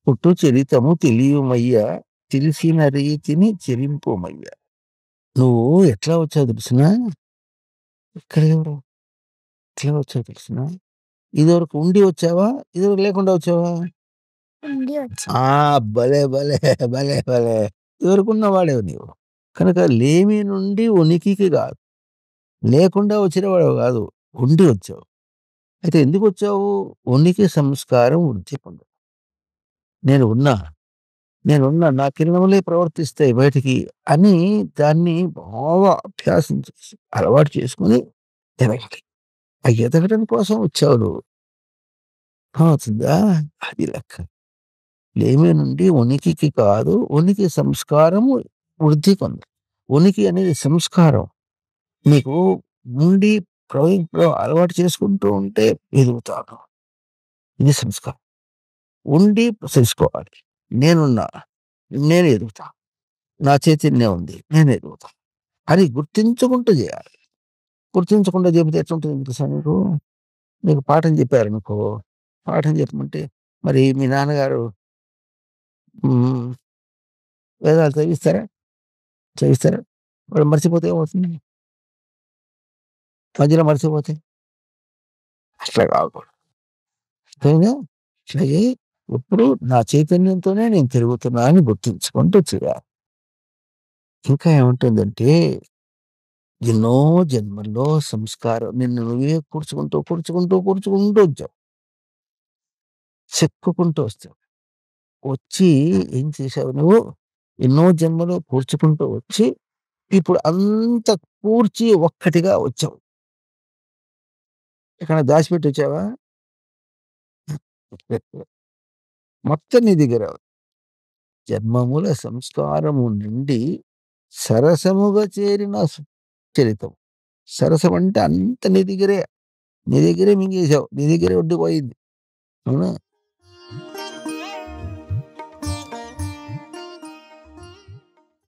పుట్టు చరితము తెలియుమయ్యా తెలిసిన రీతిని చెరింపుమయ్యా. నువ్వు ఎట్లా వచ్చావు తెలుసునా? ఇక్కడ ఎవరు ఎట్లా వచ్చావు తెలుసునా? ఇదివరకు ఉండి వచ్చావా? ఇదివరకు లేకుండా వచ్చావా? ఉండి వచ్చా. భలే భలే భలే భలే. ఇదివరకు ఉన్నవాడేవు నీవు. కనుక లేమి నుండి ఉనికికి కాదు, లేకుండా వచ్చినవాడు కాదు, ఉండి వచ్చావు. అయితే ఎందుకు వచ్చావు? ఉనికి సంస్కారం వృద్ధి పొందు. నేను ఉన్నా నా కిరణములే ప్రవర్తిస్తాయి బయటికి అని దాన్ని బాగా అభ్యాసం చేసి అలవాటు చేసుకుని ఎదగాలి. ఆ ఎదగడం కోసం వచ్చావు నువ్వు. అవుతుందా? అది లెక్క. లేమి నుండి ఉనికికి కాదు, ఉనికి సంస్కారము వృద్ధి పొందు. ఉనికి అనేది సంస్కారం. నీకు ఉండి అలవాటు చేసుకుంటూ ఉంటే ఎదుగుతాను. ఇది సంస్కారం. ఉండి తెలుసుకోవాలి. నేనున్నా, నేను ఎదుగుతా. నా చైతన్యం ఉంది, నేను ఎదుగుతా అని గుర్తించుకుంటూ చేయాలి. గుర్తించకుండా చెబితే ఎట్లుంటుంది తెలుసా నీకు? నీకు పాఠం చెప్పారనుకో, పాఠం చెప్పమంటే మరి మీ నాన్నగారు వేదాలు చదివిస్తారా? వాడు మర్చిపోతే ఏమవుతుంది? మధ్యలో మర్చిపోతే అట్లా కాకూడదు. అర్థమైందా? అట్లాగే ఇప్పుడు నా చైతన్యంతోనే నేను తిరుగుతున్నా అని గుర్తించుకుంటూ చేయాలి. ఇంకా ఏముంటుందంటే ఎన్నో జన్మల్లో సంస్కారం నిన్ను నువ్వే కూర్చుకుంటూ వచ్చావు. చెక్కుకుంటూ వస్తావు. వచ్చి ఏం చేశావు నువ్వు? ఎన్నో జన్మలు కూర్చుకుంటూ వచ్చి ఇప్పుడు అంత కూర్చి ఒక్కటిగా వచ్చావు. ఎక్కడ దాచిపెట్టి వచ్చావా? మొత్తం నీ దగ్గర జన్మముల సంస్కారము నుండి సరసముగా చేరిన చరితం. సరసం అంటే అంత నీ దగ్గరే మింగేశావు, నీ దగ్గరే ఉండిపోయింది. అవునా?